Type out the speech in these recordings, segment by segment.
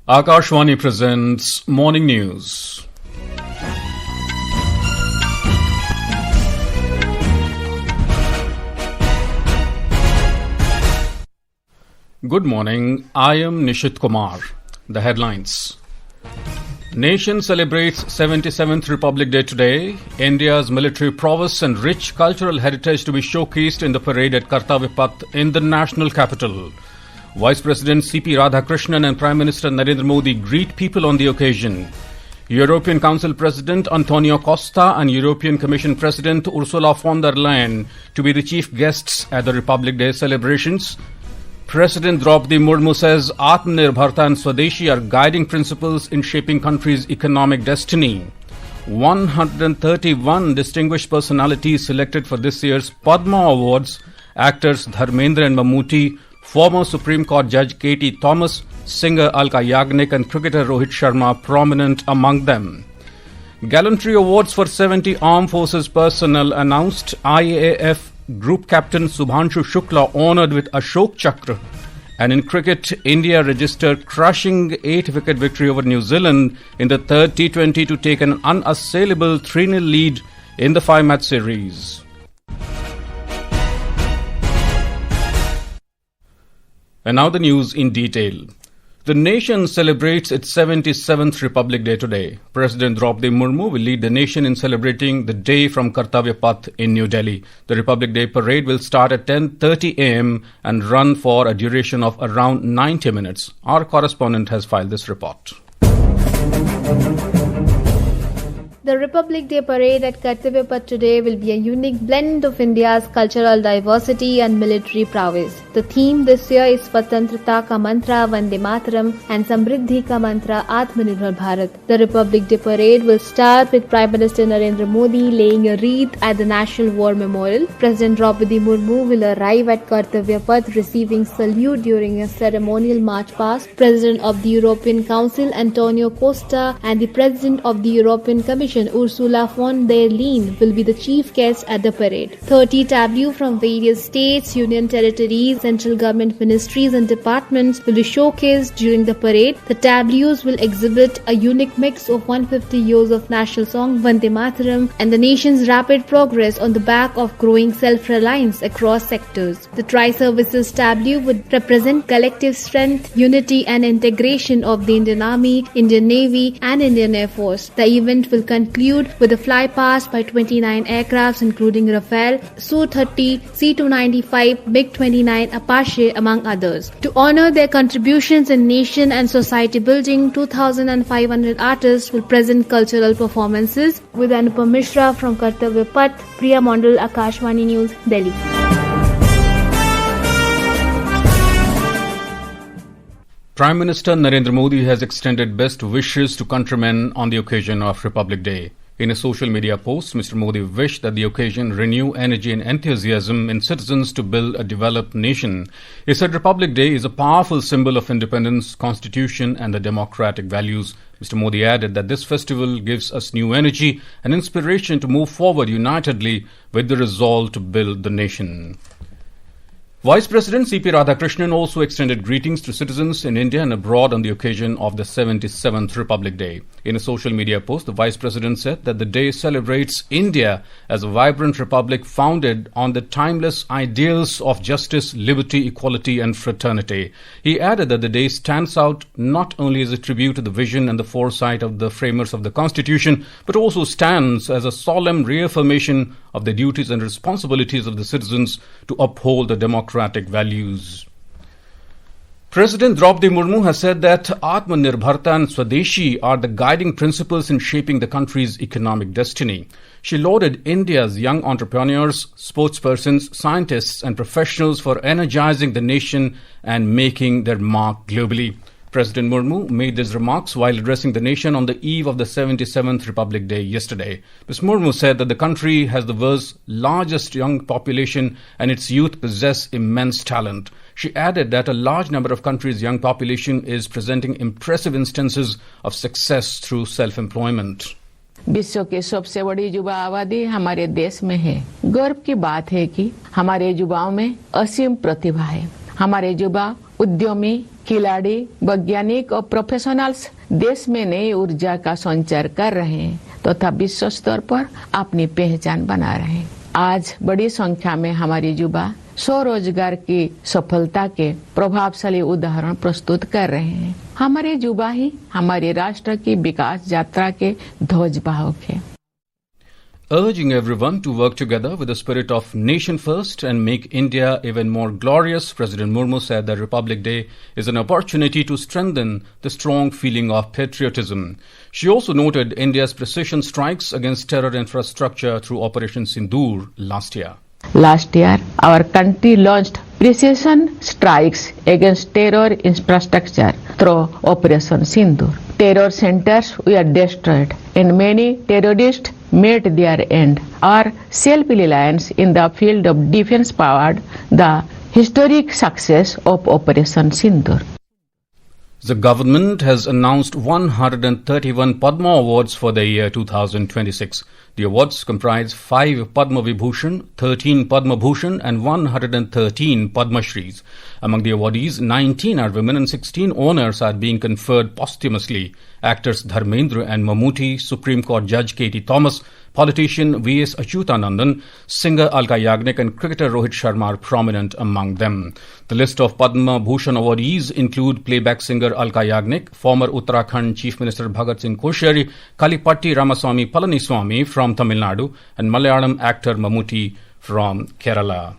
Akashvani presents Morning News. Good morning, I am Nishit Kumar. The headlines. Nation celebrates 77th Republic Day today. India's military prowess and rich cultural heritage to be showcased in the parade at Kartavya Path in the national capital. Vice President C.P. Radhakrishnan and Prime Minister Narendra Modi greet people on the occasion. European Council President Antonio Costa and European Commission President Ursula von der Leyen to be the chief guests at the Republic Day celebrations. President Droupadi Murmu says Atma-nirbharata and Swadeshi are guiding principles in shaping country's economic destiny. 131 distinguished personalities selected for this year's Padma Awards. Actors Dharmendra Mammootty, former Supreme Court Judge K.T. Thomas, singer Alka Yagnik and cricketer Rohit Sharma prominent among them. Gallantry Awards for 70 Armed Forces personnel announced. IAF Group Captain Shubhanshu Shukla honoured with Ashoka Chakra. And in cricket, India registered crushing 8-wicket victory over New Zealand in the third T20 to take an unassailable 3-0 lead in the 5-match series. And now the news in detail. The nation celebrates its 77th Republic Day today. President Droupadi Murmu will lead the nation in celebrating the day from Kartavya Path in New Delhi. The Republic Day parade will start at 10:30 a.m. and run for a duration of around 90 minutes. Our correspondent has filed this report. The Republic Day parade at Kartavya Path today will be a unique blend of India's cultural diversity and military prowess. The theme this year is Swatantrata ka mantra Vande Mataram and Samriddhi ka mantra Atma-nirbharata. The Republic Day parade will start with Prime Minister Narendra Modi laying a wreath at the National War Memorial. President Droupadi Murmu will arrive at Kartavya Path receiving salute during a ceremonial march past. President of the European Council Antonio Costa and the President of the European Commission Ursula von der Leyen will be the chief guests at the parade. 30 tableaux from various states, union territories, central government ministries and departments will be showcased during the parade. The tableaux will exhibit a unique mix of 150 years of national song Vande Mataram and the nation's rapid progress on the back of growing self-reliance across sectors. The tri-services tableau would represent collective strength, unity and integration of the Indian Army, Indian Navy and Indian Air Force. The event will conclude with a flypast by 29 aircrafts including Rafale, Su-30, C-295, MiG-29, Apache among others. To honor their contributions in nation and society building, 2,500 artists will present cultural performances. With Anupam Mishra from Kartavya Path, Priya Mondal, Akashvani News, Delhi. Prime Minister Narendra Modi has extended best wishes to countrymen on the occasion of Republic Day. In a social media post, Mr. Modi wished that the occasion renew energy and enthusiasm in citizens to build a developed nation. He said Republic Day is a powerful symbol of independence, constitution and the democratic values. Mr. Modi added that this festival gives us new energy and inspiration to move forward unitedly with the resolve to build the nation. Vice President C.P. Radhakrishnan also extended greetings to citizens in India and abroad on the occasion of the 77th Republic Day. In a social media post, the Vice President said that the day celebrates India as a vibrant republic founded on the timeless ideals of justice, liberty, equality and fraternity. He added that the day stands out not only as a tribute to the vision and the foresight of the framers of the Constitution, but also stands as a solemn reaffirmation of the duties and responsibilities of the citizens to uphold the democratic values. President Droupadi Murmu has said that Atma-nirbharata and Swadeshi are the guiding principles in shaping the country's economic destiny. She lauded India's young entrepreneurs, sportspersons, scientists and professionals for energizing the nation and making their mark globally. President Murmu made these remarks while addressing the nation on the eve of the 77th Republic Day yesterday. Ms. Murmu said that the country has the world's largest young population and its youth possess immense talent. She added that a large number of countries' young population is presenting impressive instances of success through self-employment. विश्व के सबसे बड़ी युवा आबादी हमारे देश में है। गर्व की बात है कि हमारे युवाओं में असीम प्रतिभा है। हमारे युवा उद्यमी, खिलाड़ी, वैज्ञानिक और प्रोफेशनल्स देश में नई ऊर्जा का संचार कर रहे हैं तथा विश्व स्तर पर अपनी पहचान बना रहे हैं। आज बड़ी संख्या में हमारे युवा स्वरोजगार की सफलता के प्रभावशाली उदाहरण प्रस्तुत कर रहे हैं। हमारे युवा ही हमारे राष्ट्र की विकास यात्रा के ध्वजवाहक हैं। Urging everyone to work together with the spirit of nation first and make India even more glorious, President Murmu said that Republic Day is an opportunity to strengthen the strong feeling of patriotism. She also noted India's precision strikes against terror infrastructure through Operation Sindoor last year. Last year, our country launched precision strikes against terror infrastructure through Operation Sindoor. Terror centers were destroyed and many terrorists met their end. Our self-reliance in the field of defense powered the historic success of Operation Sindoor. The government has announced 131 Padma Awards for the year 2026. The awards comprise 5 Padma Vibhushan, 13 Padma Bhushan and 113 Padma Shris. Among the awardees, 19 are women and 16 honours are being conferred posthumously. Actors Dharmendra and Mammootty, Supreme Court Judge K.T. Thomas, politician V.S. Achyutanandan, singer Alka Yagnik and cricketer Rohit Sharma are prominent among them. The list of Padma Bhushan awardees include playback singer Alka Yagnik, former Uttarakhand Chief Minister Bhagat Singh Koshari, Kalipatti Ramaswamy Palaniswamy from Tamil Nadu and Malayalam actor Mammootty from Kerala.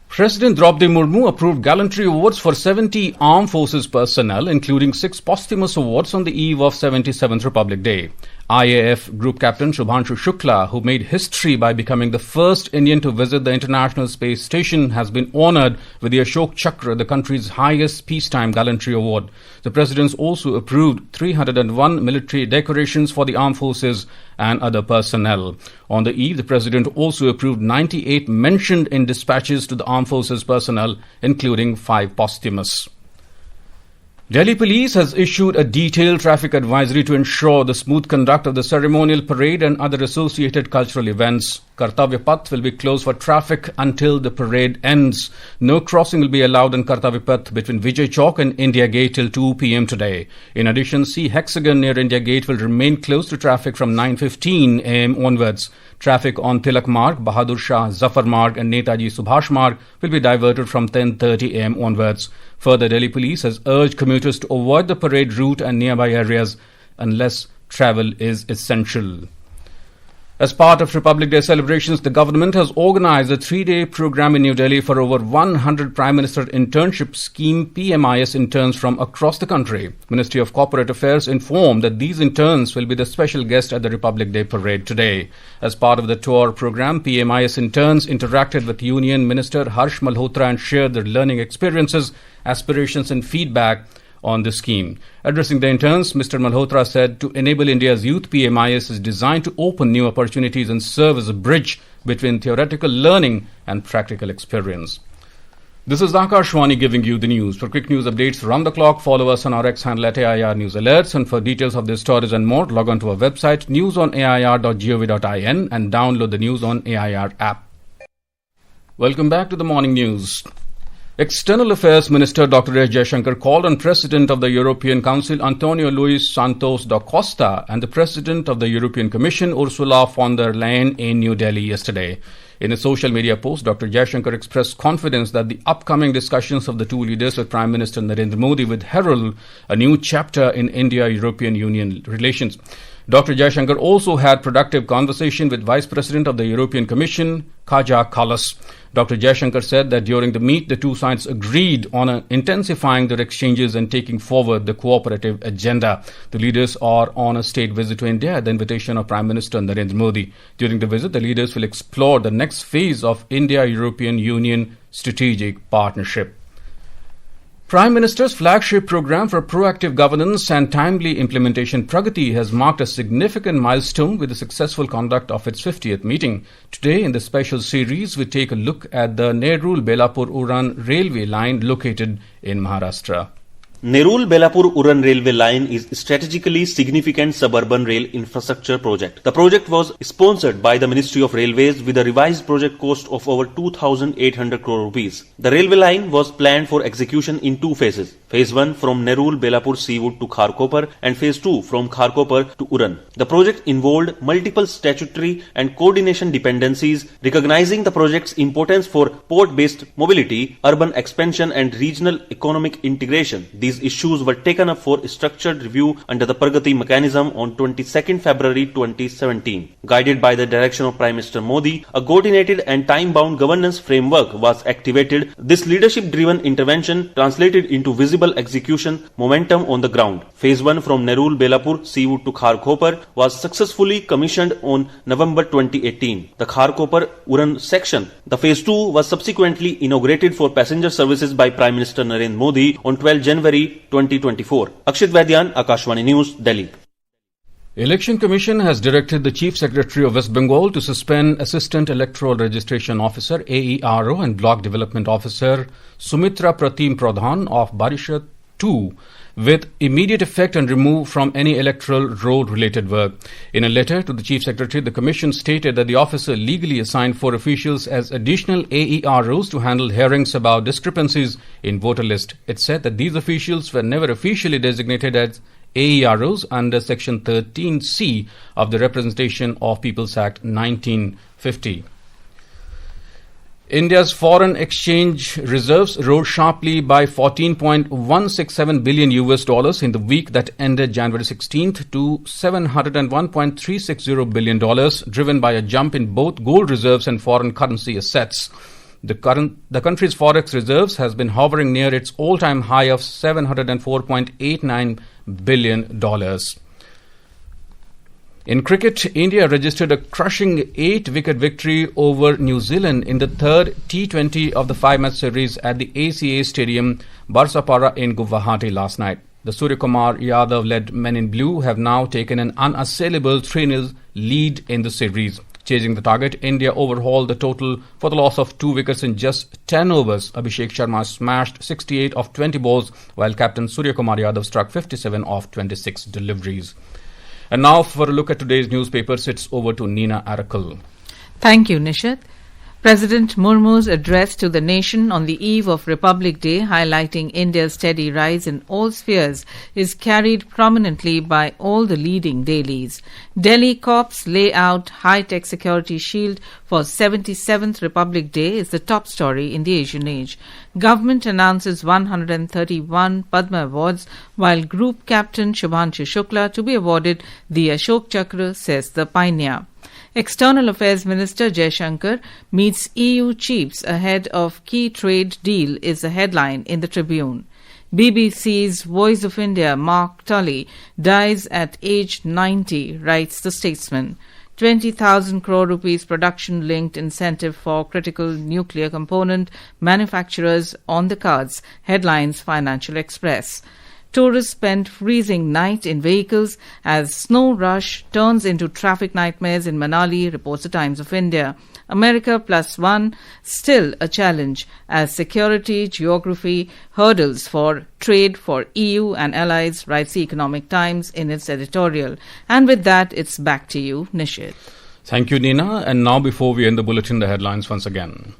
President Droupadi Murmu approved Gallantry Awards for 70 armed forces personnel, including 6 posthumous awards on the eve of 77th Republic Day. IAF Group Captain Shubhanshu Shukla, who made history by becoming the first Indian to visit the International Space Station, has been honoured with the Ashoka Chakra, the country's highest peacetime gallantry award. The President also approved 301 military decorations for the armed forces and other personnel. On the eve, the President also approved 98 mentioned in dispatches to the armed forces personnel, including 5 posthumous. Delhi Police has issued a detailed traffic advisory to ensure the smooth conduct of the ceremonial parade and other associated cultural events. Kartavya Path will be closed for traffic until the parade ends. No crossing will be allowed on Kartavya Path between Vijay Chowk and India Gate till 2 p.m. today. In addition, C Hexagon near India Gate will remain closed to traffic from 9:15 a.m. onwards. Traffic on Tilak Marg, Bahadur Shah, Zafar Marg and Netaji Subhash Marg will be diverted from 10:30 a.m. onwards. Further, Delhi Police has urged commuters to avoid the parade route and nearby areas unless travel is essential. As part of Republic Day celebrations, the government has organized a 3-day program in New Delhi for over 100 Prime Minister Internship Scheme PMIS interns from across the country. Ministry of Corporate Affairs informed that these interns will be the special guest at the Republic Day parade today. As part of the tour program, PMIS interns interacted with Union Minister Harsh Malhotra and shared their learning experiences, aspirations and feedback on the scheme. Addressing the interns, Mr. Malhotra said to enable India's youth, PMIS is designed to open new opportunities and serve as a bridge between theoretical learning and practical experience. This is Akashwani giving you the news. For quick news updates round the clock, follow us on our X handle at AIR News Alerts. And for details of this stories and more, log on to our website newsonair.gov.in and download the News on AIR app. Welcome back to the morning news. External Affairs Minister Dr. S. Jaishankar called on President of the European Council Antonio Luis Santos da Costa and the President of the European Commission Ursula von der Leyen in New Delhi yesterday. In a social media post, Dr. Jaishankar expressed confidence that the upcoming discussions of the two leaders with Prime Minister Narendra Modi would herald a new chapter in India-European Union relations. Dr. Jaishankar also had productive conversation with Vice President of the European Commission, Kaja Kallas. Dr. Jaishankar said that during the meet, the two sides agreed on intensifying their exchanges and taking forward the cooperative agenda. The leaders are on a state visit to India at the invitation of Prime Minister Narendra Modi. During the visit, the leaders will explore the next phase of India-European Union strategic partnership. Prime Minister's flagship program for proactive governance and timely implementation Pragati has marked a significant milestone with the successful conduct of its 50th meeting. Today, in the special series, we take a look at the Nerul-Belapur-Uran railway line located in Maharashtra. Nerul-Belapur-Uran railway line is a strategically significant suburban rail infrastructure project. The project was sponsored by the Ministry of Railways with a revised project cost of over 2,800 crore rupees. The railway line was planned for execution in two phases. Phase 1 from Nerul-Belapur Seawood to Kharkopar and Phase 2 from Kharkopar to Uran. The project involved multiple statutory and coordination dependencies, recognizing the project's importance for port-based mobility, urban expansion and regional economic integration. These issues were taken up for structured review under the Pragati mechanism on 22nd February 2017. Guided by the direction of Prime Minister Modi, a coordinated and time-bound governance framework was activated. This leadership-driven intervention translated into visible execution momentum on the ground. Phase 1 from Nerul-Belapur Seawood to Kharkopar was successfully commissioned on November 2018. The Kharkopar-Uran section, the Phase 2, was subsequently inaugurated for passenger services by Prime Minister Narendra Modi on 12 January 2024. Akshit Vaidyan, Akashvani News, Delhi. Election Commission has directed the Chief Secretary of West Bengal to suspend Assistant Electoral Registration Officer AERO and Block Development Officer Sumitra Pratim Pradhan of Barishat 2 with immediate effect and remove from any electoral road-related work. In a letter to the Chief Secretary, the Commission stated that the officer legally assigned 4 officials as additional AEROs to handle hearings about discrepancies in voter list. It said that these officials were never officially designated as AEROs under Section 13C of the Representation of Peoples Act 1950. India's foreign exchange reserves rose sharply by 14.167 billion US dollars in the week that ended January 16th to $701.360 billion, driven by a jump in both gold reserves and foreign currency assets. The country's forex reserves has been hovering near its all-time high of $704.89 billion. In cricket, India registered a crushing 8-wicket victory over New Zealand in the third T20 of the 5-match series at the ACA Stadium, Barsapara in Guwahati last night. The Suryakumar Yadav-led Men in Blue have now taken an unassailable 3-0 lead in the series. Chasing the target, India overhauled the total for the loss of 2 wickets in just 10 overs. Abhishek Sharma smashed 68 of 20 balls, while captain Suryakumar Yadav struck 57 of 26 deliveries. And now for a look at today's newspapers, it's over to Nina Arakal. Thank you, Nishad. President Murmu's address to the nation on the eve of Republic Day, highlighting India's steady rise in all spheres, is carried prominently by all the leading dailies. Delhi cops lay out high-tech security shield for 77th Republic Day is the top story in the Asian Age. Government announces 131 Padma Awards, while Group Captain Shubhanshu Shukla to be awarded the Ashoka Chakra, says the pioneer. External Affairs Minister Jaishankar meets EU chiefs ahead of key trade deal is the headline in the Tribune. BBC's Voice of India, Mark Tully, dies at age 90, writes the Statesman. 20,000 crore rupees production-linked incentive for critical nuclear component manufacturers on the cards, headlines Financial Express. Tourists spend freezing night in vehicles as snow rush turns into traffic nightmares in Manali, reports the Times of India. America +1 still a challenge as security, geography, hurdles for trade for EU and allies, writes the Economic Times in its editorial. And with that, it's back to you, Nishit. Thank you, Nina. And now before we end the bulletin, the headlines once again.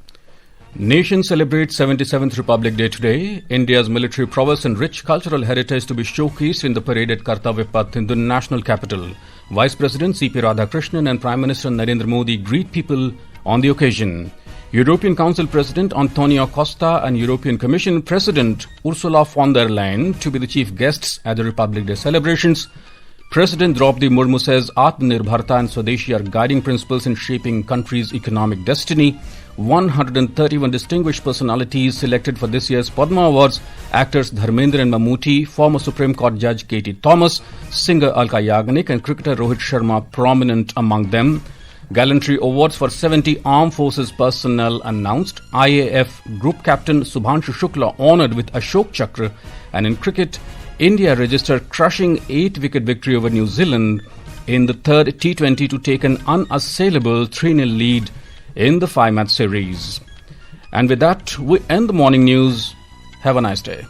Nation celebrates 77th Republic Day today. India's military prowess and rich cultural heritage to be showcased in the parade at Kartavya Path in the national capital. Vice President C.P. Radhakrishnan and Prime Minister Narendra Modi greet people on the occasion. European Council President Antonio Costa and European Commission President Ursula von der Leyen to be the chief guests at the Republic Day celebrations. President Droupadi Murmu says Atma-nirbharata and Swadeshi are guiding principles in shaping country's economic destiny. 131 distinguished personalities selected for this year's Padma Awards: actors Dharmendra Mammootty, former Supreme Court Judge Katie Thomas, singer Alka Yagnik and cricketer Rohit Sharma prominent among them. Gallantry awards for 70 armed forces personnel announced. IAF Group Captain Shubhanshu Shukla honoured with Ashoka Chakra. And in cricket, India registered crushing 8-wicket victory over New Zealand in the third T20 to take an unassailable 3-0 lead in the 5-match series. And with that, we end the morning news. Have a nice day.